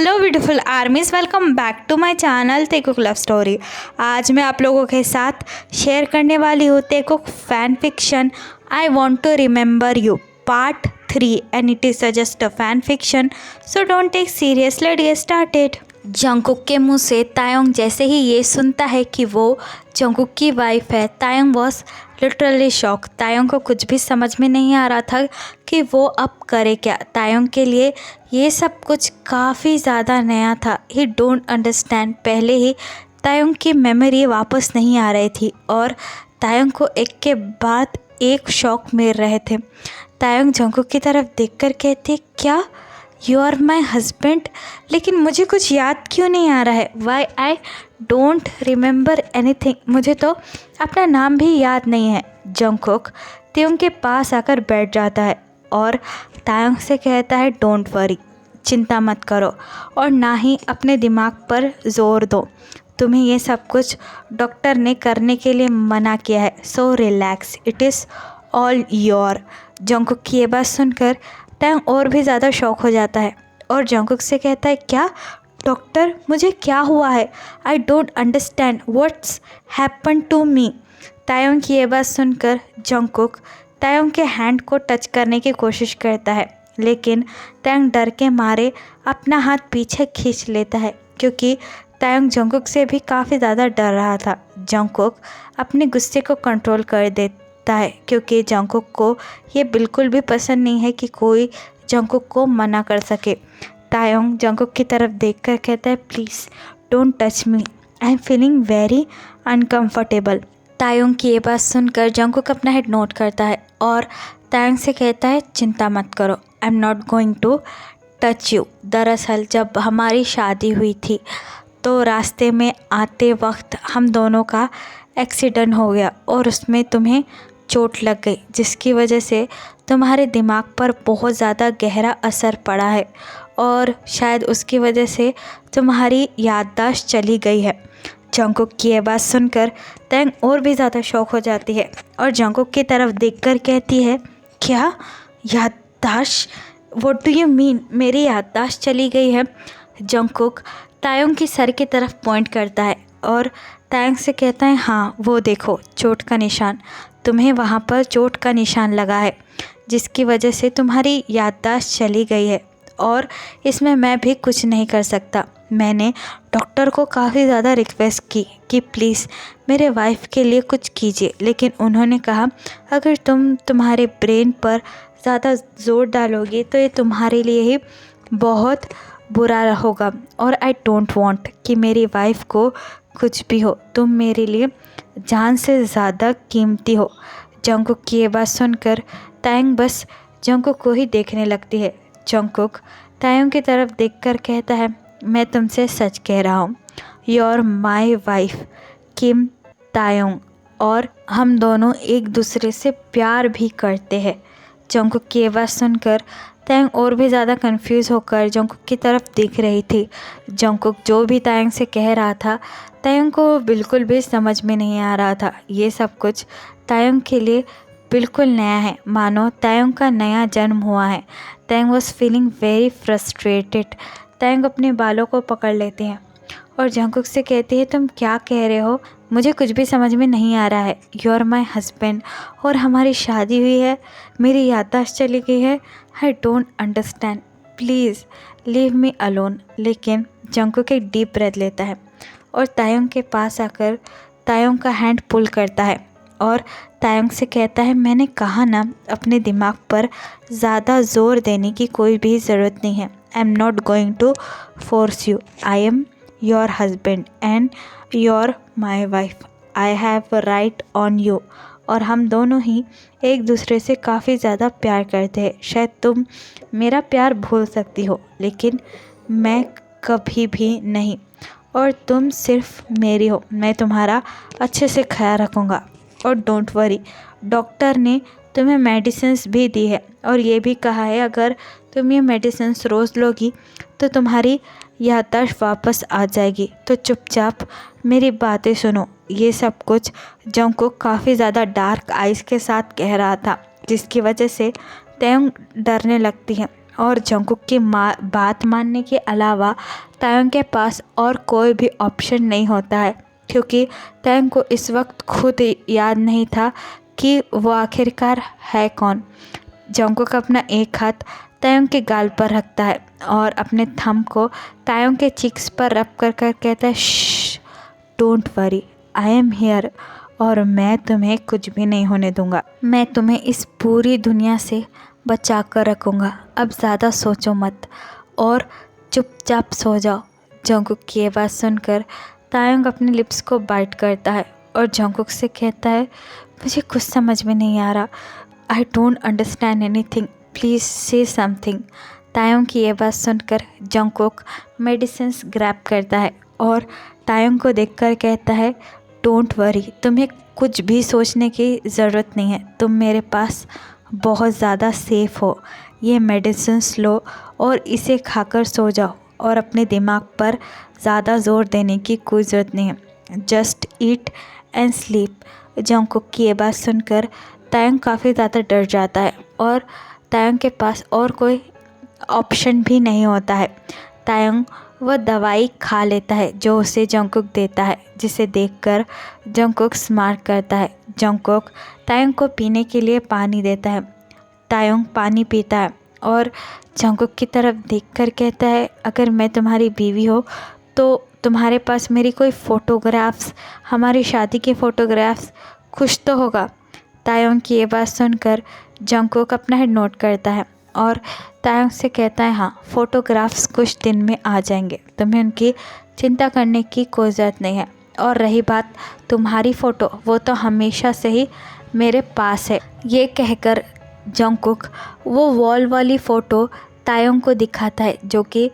Hello beautiful armies, welcome back to my channel Taekook love story. आज मैं आप लोगों के साथ शेयर करने वाली हूँ Taekook fan fiction I want to remember you part 3 and it is just a fan fiction, so don't take serious, let's get started. Jungkook के मुंह से तायोंग जैसे ही ये सुनता है कि वो जंगकुक की वाइफ है, तायोंग वॉज लिटरली शॉक। तायोंग को कुछ भी समझ में नहीं आ रहा था कि वो अब करे क्या। तायोंग के लिए ये सब कुछ काफ़ी ज़्यादा नया था। ही डोंट अंडरस्टैंड। पहले ही तायोंग की मेमोरी वापस नहीं आ रही थी और तायोंग को एक के बाद एक शॉक मिल रहे थे। तायोंग जंगकुक की तरफ देखकर कहती, क्या यू आर माई हस्बैंड? लेकिन मुझे कुछ याद क्यों नहीं आ रहा है? Why I don't remember anything. मुझे तो अपना नाम भी याद नहीं है। जंगकुक तायोंग के पास आकर बैठ जाता है और तायोंग से कहता है, डोंट वरी, चिंता मत करो और ना ही अपने दिमाग पर जोर दो। तुम्हें ये सब कुछ डॉक्टर ने करने के लिए मना किया है, so relax, it is all your. Jungkook की ये बात सुनकर तायोंग और भी ज़्यादा शॉक हो जाता है और जंगकुक से कहता है, क्या डॉक्टर, मुझे क्या हुआ है? I don't understand what's happen to me. Taeyong की ये बात सुनकर जंगकुक तायोंग के हैंड को टच करने की कोशिश करता है, लेकिन तायोंग डर के मारे अपना हाथ पीछे खींच लेता है क्योंकि तायोंग जंगकुक से भी काफ़ी ज़्यादा डर रहा था। जंगकुक अपने गुस्से को कंट्रोल कर देता है क्योंकि जंगकुक को ये बिल्कुल भी पसंद नहीं है कि कोई जंगकुक को मना कर सके। तायोंग जंगकुक की तरफ देखकर कहता है, please don't touch me, I am feeling very uncomfortable. Taeyong की ये बात सुनकर जंगकुक अपना हेड नोट करता है और तायोंग से कहता है, चिंता मत करो, I am not going to touch you. दरअसल जब हमारी शादी हुई थी तो रास्ते में आते वक्त हम दोनों का एक्सीडेंट हो गया और उसमें तुम्हें चोट लग गई, जिसकी वजह से तुम्हारे दिमाग पर बहुत ज़्यादा गहरा असर पड़ा है और शायद उसकी वजह से तुम्हारी याददाश्त चली गई है। जंगकुक की ये बात सुनकर तायोंग और भी ज़्यादा शॉक हो जाती है और जंगकुक की तरफ देखकर कहती है, क्या याददाश्त? What do you mean? मेरी याददाश्त चली गई है? जंगकुक तायोंग की सर की तरफ पॉइंट करता है और तायोंग से कहता है, हाँ वो देखो चोट का निशान, तुम्हें वहाँ पर चोट का निशान लगा है जिसकी वजह से तुम्हारी याददाश्त चली गई है और इसमें मैं भी कुछ नहीं कर सकता। मैंने डॉक्टर को काफ़ी ज़्यादा रिक्वेस्ट की कि प्लीज़ मेरे वाइफ के लिए कुछ कीजिए, लेकिन उन्होंने कहा अगर तुम तुम्हारे ब्रेन पर ज़्यादा ज़ोर डालोगे तो ये तुम्हारे लिए ही बहुत बुरा होगा और आई डोंट वांट कि मेरी वाइफ को कुछ भी हो। तुम मेरे लिए जान से ज़्यादा कीमती हो। जंगकुक की ये बात सुनकर तायोंग बस जंगकुक को ही देखने लगती है। जंगकुक तायोंग की तरफ देखकर कहता है, मैं तुमसे सच कह रहा हूँ, यू आर माई वाइफ किम तायोंग, और हम दोनों एक दूसरे से प्यार भी करते हैं। जंगकुक की ये बात सुनकर तायोंग और भी ज़्यादा कंफ्यूज होकर जंगकुक की तरफ देख रही थी। जंगकुक जो भी तायोंग से कह रहा था तायोंग को बिल्कुल भी समझ में नहीं आ रहा था। ये सब कुछ तायोंग के लिए बिल्कुल नया है, मानो तायोंग का नया जन्म हुआ है। तायोंग वॉज फीलिंग वेरी फ्रस्ट्रेटेड। तायोंग अपने बालों को पकड़ लेती हैं और जंगकुक से कहती है, तुम क्या कह रहे हो? मुझे कुछ भी समझ में नहीं आ रहा है। यू आर माई हस्बैंड और हमारी शादी हुई है, मेरी याददाश्त चली गई है। I don't understand, please leave me alone. लेकिन जंगकुक एक डीप ब्रेथ लेता है और तायोंग के पास आकर तायोंग का हैंड पुल करता है और तायोंग से कहता है, मैंने कहा ना, अपने दिमाग पर ज़्यादा ज़ोर देने की कोई भी ज़रूरत नहीं है। I am not going to force you, I am your husband and your my wife, I have right on you. और हम दोनों ही एक दूसरे से काफ़ी ज़्यादा प्यार करते हैं। शायद तुम मेरा प्यार भूल सकती हो लेकिन मैं कभी भी नहीं, और तुम सिर्फ मेरी हो। मैं तुम्हारा अच्छे से ख्याल रखूँगा और डोंट वरी, डॉक्टर ने तुम्हें मेडिसिन्स भी दी है और ये भी कहा है अगर तुम ये मेडिसिन्स रोज़ लोगी तो तुम्हारी याददाश्त वापस आ जाएगी। तो चुपचाप मेरी बातें सुनो। ये सब कुछ जंगकुक काफ़ी ज़्यादा डार्क आइज़ के साथ कह रहा था, जिसकी वजह से तायोंग डरने लगती है और जंगकुक की बात मानने के अलावा तायंग के पास और कोई भी ऑप्शन नहीं होता है, क्योंकि तायंग को इस वक्त खुद याद नहीं था कि वो आखिरकार है कौन। जंगकुक अपना एक हाथ तायंग के गाल पर रखता है और अपने थंब को तायंग के चिक्स पर रब कर कर कहता है, shh, don't worry, I am here और मैं तुम्हें कुछ भी नहीं होने दूंगा। मैं तुम्हें इस पूरी दुनिया से बचा कर रखूँगा। अब ज़्यादा सोचो मत और चुपचाप सो जाओ। जंगकुक की ये बात सुनकर तायंग अपने लिप्स को बाइट करता है और जंगकुक से कहता है, मुझे कुछ समझ में नहीं आ रहा। आई डोंट अंडरस्टैंड एनीथिंग, प्लीज़ से समथिंग। तायंग की ये बात सुनकर जंगकुक मेडिसिन्स ग्रैब करता है और तायंग को देखकर कहता है, डोंट वरी, तुम्हें कुछ भी सोचने की ज़रूरत नहीं है। तुम मेरे पास बहुत ज़्यादा सेफ़ हो। ये मेडिसिन्स लो और इसे खाकर सो जाओ और अपने दिमाग पर ज़्यादा ज़ोर देने की कोई ज़रूरत नहीं है। Just eat and sleep. Jungkook की ये बात सुनकर तायंग काफ़ी ज़्यादा डर जाता है और तायंग के पास और कोई ऑप्शन भी नहीं होता है। तायंग वह दवाई खा लेता है जो उसे जंगकुक देता है, जिसे देखकर जंगकुक स्मार्ट करता है। जंगकुक तायंग को पीने के लिए पानी देता है। तायंग पानी पीता है और जंगकुक की तरफ देखकर कहता है, अगर मैं तुम्हारी बीवी हो तो तुम्हारे पास मेरी कोई फ़ोटोग्राफ्स, हमारी शादी के फ़ोटोग्राफ्स कुछ तो होगा। तायंग की ये बात सुनकर जंगकुक अपना हेड नोट करता है और तायंग से कहता है, हाँ, फ़ोटोग्राफ्स कुछ दिन में आ जाएंगे, तुम्हें उनकी चिंता करने की कोई ज़रूरत नहीं है। और रही बात तुम्हारी फ़ोटो, वो तो हमेशा से ही मेरे पास है। ये कहकर जंगकुक वो वॉल वाली फ़ोटो तायंग को दिखाता है, जो कि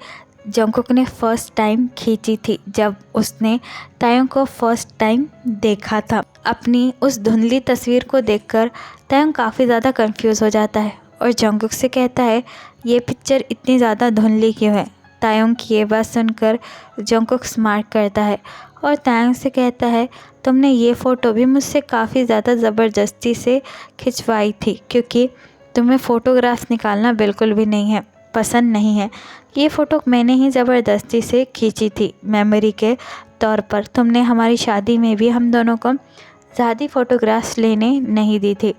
जंगकुक ने फ़र्स्ट टाइम खींची थी जब उसने तायंग को फ़र्स्ट टाइम देखा था। अपनी उस धुंधली तस्वीर को देखकर तायंग काफ़ी ज़्यादा कंफ्यूज हो जाता है और जंगकुक से कहता है, ये पिक्चर इतनी ज़्यादा धुंधली क्यों है। तायंग की ये बात सुनकर जंगकुक स्मार्ट करता है और तायंग से कहता है, तुमने ये फ़ोटो भी मुझसे काफ़ी ज़्यादा ज़बरदस्ती से खिंचवाई थी, क्योंकि तुम्हें फ़ोटोग्राफ्स निकालना बिल्कुल भी नहीं है, पसंद नहीं है। ये फ़ोटो मैंने ही ज़बरदस्ती से खींची थी मेमोरी के तौर पर। तुमने हमारी शादी में भी हम दोनों को ज़्यादा फ़ोटोग्राफ्स लेने नहीं दी थी।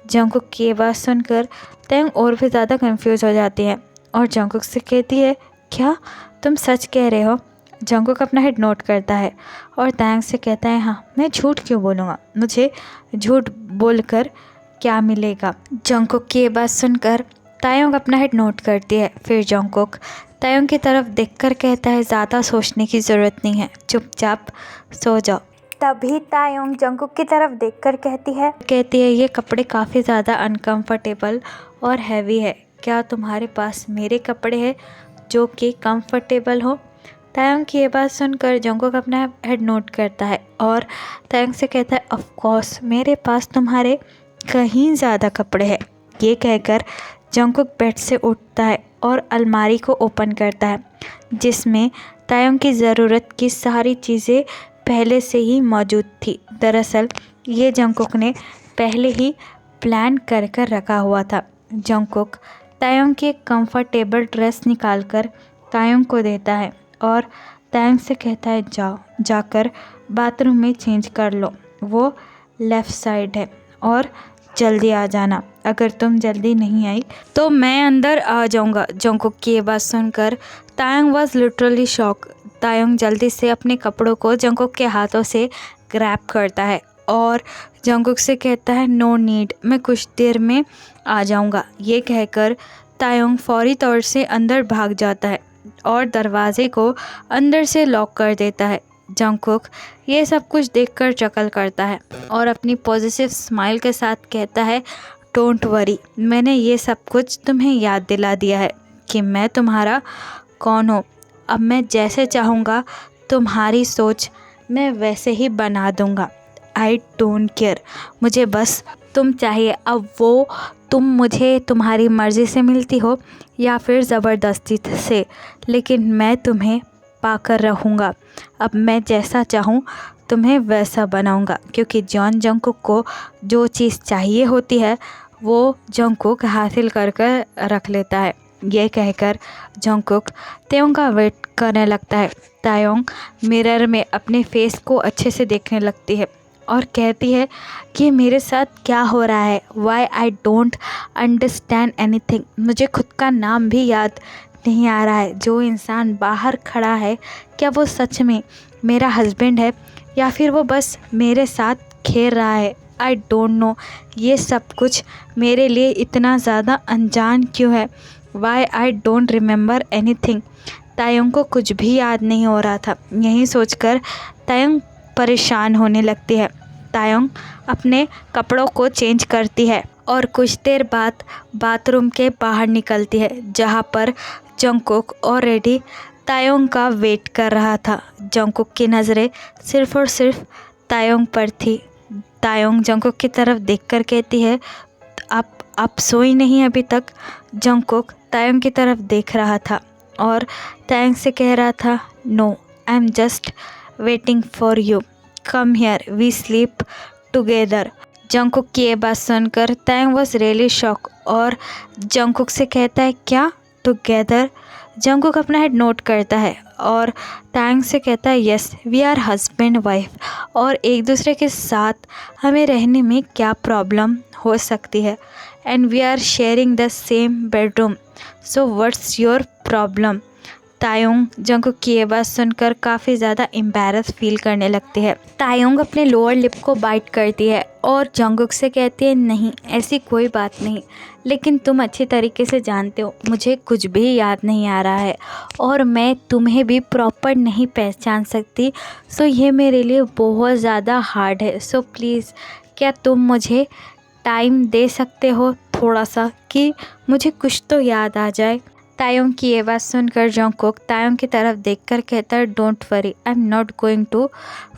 जंगकुक की ये बात सुनकर तायंग और भी ज़्यादा कंफ्यूज हो जाती है और जंगकुक से कहती है, क्या तुम सच कह रहे हो। जंगकुक अपना हेड नोट करता है और तायंग से कहता है, हाँ, मैं झूठ क्यों बोलूँगा, मुझे झूठ बोलकर क्या मिलेगा। जंगकुक की ये बात सुनकर तायंग अपना हेड नोट करती है। फिर जंगकुक तायंग की तरफ देखकर कहता है, ज़्यादा सोचने की ज़रूरत नहीं है, चुपचाप सो जाओ। तभी तायंग जंगकुक की तरफ देखकर कहती है, ये कपड़े काफ़ी ज़्यादा अनकंफर्टेबल और हैवी है। क्या तुम्हारे पास मेरे कपड़े हैं जो कि कंफर्टेबल हो। तायंग की ये बात सुनकर जंगकुक अपना हेड नोट करता है और तायंग से कहता है, ऑफ कोर्स मेरे पास तुम्हारे कहीं ज़्यादा कपड़े हैं। ये कहकर जंगकुक बेड से उठता है और अलमारी को ओपन करता है, जिसमें तायंग की ज़रूरत की सारी चीज़ें पहले से ही मौजूद थी। दरअसल ये जंगकुक ने पहले ही प्लान कर कर रखा हुआ था। जंगकुक तायंग की एक कंफर्टेबल ड्रेस निकालकर तायंग को देता है और तायंग से कहता है, जाकर बाथरूम में चेंज कर लो, वो लेफ़्ट साइड है और जल्दी आ जाना। अगर तुम जल्दी नहीं आई तो मैं अंदर आ जाऊंगा। जंगकुक की ये बात सुनकर Tayang was literally shock. Tayang जल्दी से अपने कपड़ों को जंगकुक के हाथों से ग्रैब करता है और जंगकुक से कहता है, नो नीड, मैं कुछ देर में आ जाऊंगा। ये कहकर तायंग फौरी तौर से अंदर भाग जाता है और दरवाजे को अंदर से लॉक कर देता है। जंगकुक ये सब कुछ देखकर चकल करता है और अपनी पॉजिटिव स्माइल के साथ कहता है, डोंट वरी, मैंने ये सब कुछ तुम्हें याद दिला दिया है कि मैं तुम्हारा कौन हूँ। अब मैं जैसे चाहूँगा तुम्हारी सोच मैं वैसे ही बना दूँगा। आई डोंट केयर, मुझे बस तुम चाहिए। अब वो तुम मुझे तुम्हारी मर्ज़ी से मिलती हो या फिर ज़बरदस्ती से, लेकिन मैं तुम्हें पाकर रहूँगा। अब मैं जैसा चाहूँ तुम्हें वैसा बनाऊँगा, क्योंकि जंगकुक को जो चीज़ चाहिए होती है वो जंगकुक हासिल कर कर रख लेता है। ये कहकर जंगकुक तायोंग का वेट करने लगता है। तायोंग मिरर में अपने फेस को अच्छे से देखने लगती है और कहती है कि मेरे साथ क्या हो रहा है, why I don't understand anything. मुझे खुद का नाम भी याद नहीं आ रहा है। जो इंसान बाहर खड़ा है, क्या वो सच में मेरा हस्बैंड है या फिर वो बस मेरे साथ खेल रहा है। आई डोंट नो, ये सब कुछ मेरे लिए इतना ज़्यादा अनजान क्यों है। Why I don't remember anything. Taeyong को कुछ भी याद नहीं हो रहा था। यही सोचकर तायोंग परेशान होने लगती है। तायोंग अपने कपड़ों को चेंज करती है और कुछ देर बाद बाथरूम के बाहर निकलती है, जहाँ पर जंगकुक ऑलरेडी तायोंग का वेट कर रहा था। जंगकुक की नज़रें सिर्फ और सिर्फ तायोंग पर थी। तायोंग जंगकुक की तरफ देखकर कहती है, आप सोई नहीं अभी तक। जंगकुक तायोंग की तरफ देख रहा था और तायोंग से कह रहा था, no, I am just waiting for you, come here, we sleep together. Jungkook की ये बात सुनकर तायोंग वॉज रियली शॉक और जंगकुक से कहता है, क्या टुगेदर? जंगकुक अपना हेड नोट करता है और तायोंग से कहता है, yes, we are husband wife, और एक दूसरे के साथ हमें रहने में क्या प्रॉब्लम हो सकती है, and we are sharing the same bedroom, so what's your problem. Taeyong Jungkook की ये बात सुनकर काफ़ी ज़्यादा एम्बैरस फील करने लगती है। तायोंग अपने लोअर लिप को बाइट करती है और जंगकुक से कहती है, नहीं, ऐसी कोई बात नहीं, लेकिन तुम अच्छी तरीके से जानते हो मुझे कुछ भी याद नहीं आ रहा है और मैं तुम्हें भी प्रॉपर नहीं पहचान सकती, सो ये मेरे लिए बहुत ज़्यादा हार्ड है। सो प्लीज़, क्या तुम मुझे टाइम दे सकते हो थोड़ा सा, कि मुझे कुछ तो याद आ जाए। तायोंग की ये बात सुनकर जंगकुक तायोंग की तरफ देखकर कहता है, don't worry, I am not going to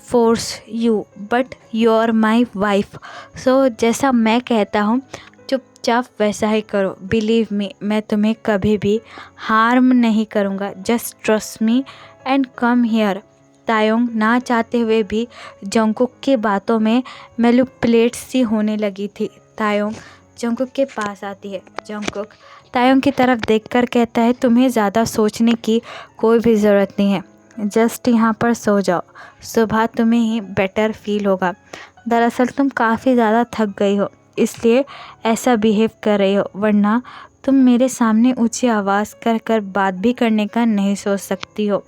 force you, but you are my wife, so जैसा मैं कहता हूँ चुपचाप वैसा ही करो। बिलीव मी, मैं तुम्हें कभी भी हार्म नहीं करूँगा, just trust me and come here. Taeyong ना चाहते हुए भी जंगकुक की बातों में मैनिपुलेट सी होने लगी थी। तायोंग जंगकुक के पास आती है। जंगकुक तायोंग की तरफ देखकर कहता है, तुम्हें ज़्यादा सोचने की कोई भी ज़रूरत नहीं है, जस्ट यहाँ पर सो जाओ, सुबह तुम्हें ही बेटर फील होगा। दरअसल तुम काफ़ी ज़्यादा थक गई हो, इसलिए ऐसा बिहेव कर रही हो, वरना तुम मेरे सामने ऊंची आवाज़ कर कर बात भी करने का नहीं सोच सकती हो।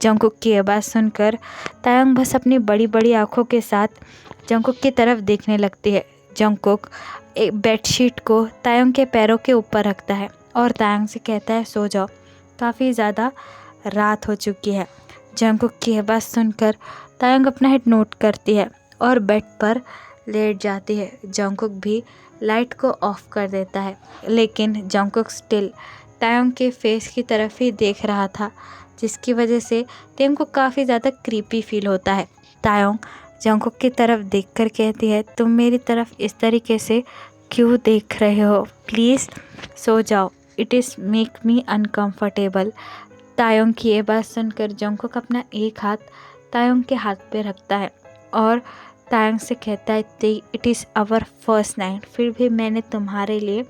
जंगकुक की ये बात सुनकर तायोंग बस अपनी बड़ी बड़ी आँखों के साथ जंगकुक की तरफ देखने लगती है। जंगकुक एक बेडशीट को तायोंग के पैरों के ऊपर रखता है और तायोंग से कहता है, सो जाओ, काफ़ी ज़्यादा रात हो चुकी है। जंगकुक की ये बात सुनकर तायोंग अपना हेड नोट करती है और बेड पर लेट जाती है। जंगकुक भी लाइट को ऑफ कर देता है, लेकिन जंगकुक स्टिल तायोंग के फेस की तरफ ही देख रहा था, जिसकी वजह से तायोंग को काफ़ी ज़्यादा क्रीपी फील होता है। तायोंग जंगकुक की तरफ देखकर कहती है, तुम मेरी तरफ इस तरीके से क्यों देख रहे हो, प्लीज़ सो जाओ, it is make me uncomfortable. Taeyong की ये बात सुनकर जंगकुक अपना एक हाथ तायोंग के हाथ पे रखता है और तायोंग से कहता है, it is our first night, फिर भी मैंने तुम्हारे लिए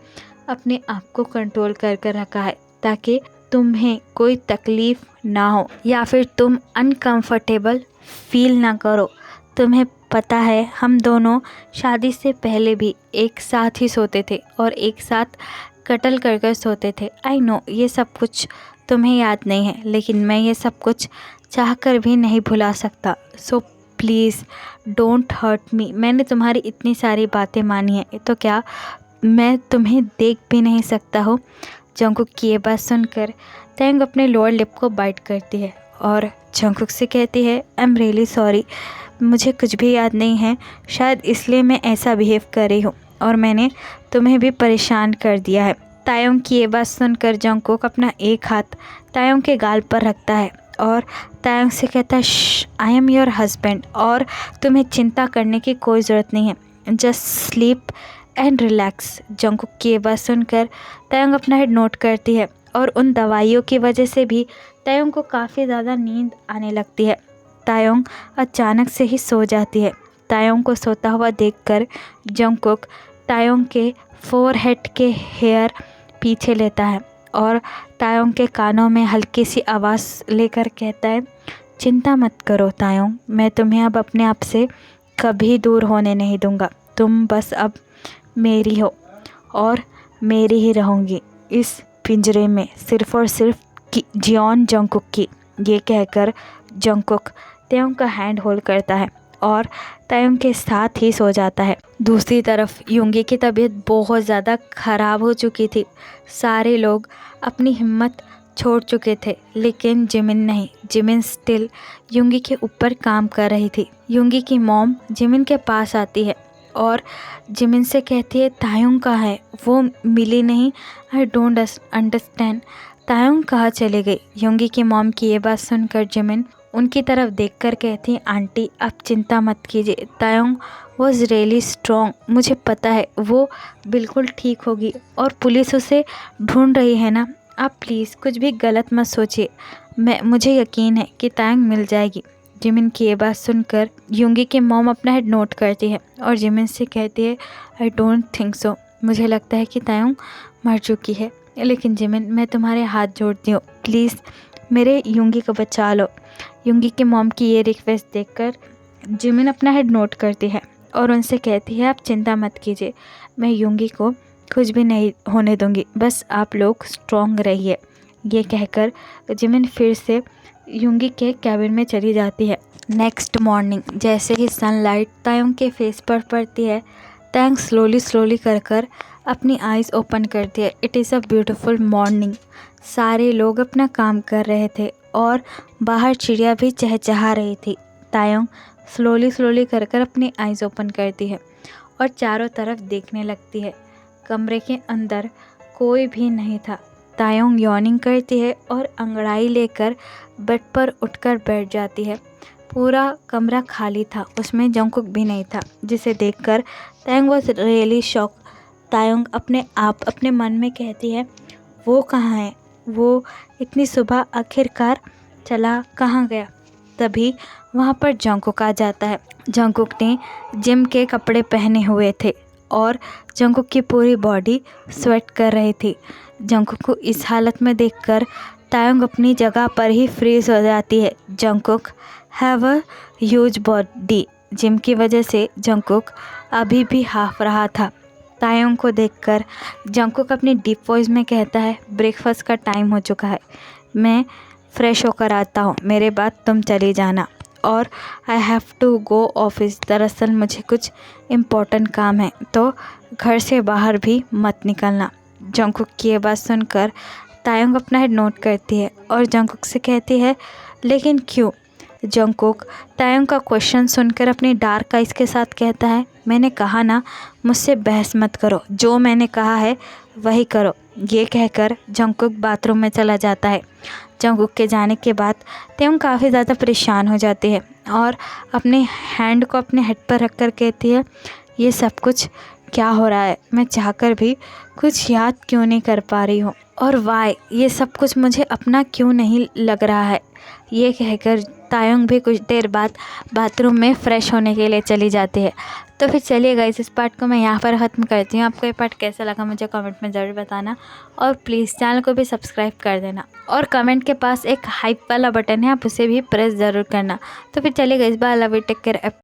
अपने आप को कंट्रोल कर कर रखा है ताकि तुम्हें कोई तकलीफ़ ना हो या फिर तुम अनकंफर्टेबल फील ना करो। तुम्हें पता है, हम दोनों शादी से पहले भी एक साथ ही सोते थे और एक साथ कटल कर कर सोते थे। आई नो ये सब कुछ तुम्हें याद नहीं है, लेकिन मैं ये सब कुछ चाह कर भी नहीं भुला सकता। So please don't hurt me. मैंने तुम्हारी इतनी सारी बातें मानी हैं, तो क्या मैं तुम्हें देख भी नहीं सकता हो? जंगकुक की ये बात सुनकर तायोंग अपने लोअर लिप को बाइट करती है और जंगकुक से कहती है, आई एम रियली सॉरी, मुझे कुछ भी याद नहीं है, शायद इसलिए मैं ऐसा बिहेव कर रही हूँ और मैंने तुम्हें भी परेशान कर दिया है। तायोंग की ये बात सुनकर जंगकुक अपना एक हाथ तायोंग के गाल पर रखता है और तायोंग से कहता है, आई एम योर हस्बैंड और तुम्हें चिंता करने की कोई ज़रूरत नहीं है, just sleep and relax. Jungkook की ये बात सुनकर तायोंग अपना हेड नोट करती है और उन दवाइयों की वजह से भी तायोंग को काफ़ी ज़्यादा नींद आने लगती है। तायोंग अचानक से ही सो जाती है। तायोंग को सोता हुआ देखकर जंगकुक तायोंग के फोरहेड के हेयर पीछे लेता है और तायोंग के कानों में हल्की सी आवाज़ लेकर कहता है, चिंता मत करो तायोंग, मैं तुम्हें अब अपने आप से कभी दूर होने नहीं दूंगा। तुम बस अब मेरी हो और मेरी ही रहूँगी इस पिंजरे में, सिर्फ़ और सिर्फ जियोन जंगकुक की। ये कहकर जंगकुक तायोंग का हैंड होल्ड करता है और तायोंग के साथ ही सो जाता है। दूसरी तरफ युंगी की तबीयत बहुत ज़्यादा ख़राब हो चुकी थी। सारे लोग अपनी हिम्मत छोड़ चुके थे, लेकिन जिमिन नहीं। जिमिन स्टिल युंगी के ऊपर काम कर रही थी। युंगी की मॉम जिमिन के पास आती है और जिमिन से कहती है, तायोंग कहाँ है? वो मिली नहीं। आई डोंट अंडरस्टैंड, तायोंग कहाँ चले गई? युंगी की मॉम की ये बात सुनकर जिमिन उनकी तरफ देखकर कहती है, आंटी आप चिंता मत कीजिए, तायोंग वॉज रियली स्ट्रॉन्ग, मुझे पता है वो बिल्कुल ठीक होगी और पुलिस उसे ढूंढ रही है ना। आप प्लीज़ कुछ भी गलत मत सोचिए, मुझे यकीन है कि तायोंग मिल जाएगी। जिमिन की ये बात सुनकर युंगी की मॉम अपना हेड नोट करती है और जिमिन से कहती है, आई डोंट थिंक सो, मुझे लगता है कि तायोंग मर चुकी है। लेकिन जिमिन मैं तुम्हारे हाथ जोड़ती हूँ, प्लीज़ मेरे युंगी को बचा लो। युंगी की मॉम की ये रिक्वेस्ट देखकर जिमिन अपना हेड नोट करती है और उनसे कहती है, आप चिंता मत कीजिए, मैं युंगी को कुछ भी नहीं होने दूंगी, बस आप लोग स्ट्रॉन्ग रहिए। ये कहकर जिमिन फिर से युंगी के कैबिन में चली जाती है। नेक्स्ट मॉर्निंग जैसे ही सनलाइट तायोंग के फेस पर पड़ती है, तायोंग स्लोली कर अपनी आइज़ ओपन करती है। It is a beautiful morning. सारे लोग अपना काम कर रहे थे और बाहर चिड़िया भी चहचहा रही थी। तायोंग स्लोली कर अपनी आइज़ ओपन करती है और चारों तरफ देखने लगती है। कमरे के अंदर कोई भी नहीं था। तायोंग यॉर्निंग करती है और अंगड़ाई लेकर बेड पर उठकर बैठ जाती है। पूरा कमरा खाली था, उसमें जंगकुक भी नहीं था, जिसे देखकर तायोंग वॉज रियली शॉक। तायोंग अपने मन में कहती है, वो कहाँ है? वो इतनी सुबह आखिरकार चला कहाँ गया? तभी वहाँ पर जंगकुक आ जाता है। जंगकुक ने जिम के कपड़े पहने हुए थे और जंगकुक की पूरी बॉडी स्वेट कर रही थी। जंगकुक को इस हालत में देखकर तायोंग अपनी जगह पर ही फ्रीज हो जाती है। Jungkook have a huge body. Gym की वजह से जंगकुक अभी भी हाफ रहा था। तायोंग को देखकर जंगकुक अपनी डीप वॉइस में कहता है, ब्रेकफास्ट का टाइम हो चुका है, मैं फ्रेश होकर आता हूँ, मेरे बाद तुम चली जाना और I have to go office. दरअसल मुझे कुछ इम्पोर्टेंट काम है, तो घर से बाहर भी मत निकलना। जंगकुक की ये बात सुनकर तायोंग अपना हेड नोट करती है और जंगकुक से कहती है, लेकिन क्यों? जंगकुक तायोंग का क्वेश्चन सुनकर अपनी डार्क आइज़ के साथ कहता है, मैंने कहा ना, मुझसे बहस मत करो, जो मैंने कहा है वही करो। ये कहकर जंगकुक बाथरूम में चला जाता है। जंगकुक के जाने के बाद तायोंग काफ़ी ज़्यादा परेशान हो जाती है और अपने हैंड को अपने हेड पर रखकर कहती है, ये सब कुछ क्या हो रहा है? मैं चाहकर भी कुछ याद क्यों नहीं कर पा रही हूँ, और वाई ये सब कुछ मुझे अपना क्यों नहीं लग रहा है? ये कहकर तायोंग भी कुछ देर बाद बाथरूम में फ़्रेश होने के लिए चली जाती है। तो फिर चलिए गाइस, इस पार्ट को मैं यहाँ पर ख़त्म करती हूँ। आपको ये पार्ट कैसा लगा मुझे कमेंट में ज़रूर बताना और प्लीज़ चैनल को भी सब्सक्राइब कर देना और कमेंट के पास एक हाइप वाला बटन है, आप उसे भी प्रेस ज़रूर करना। तो फिर चलिए guys, bye, love you, take care.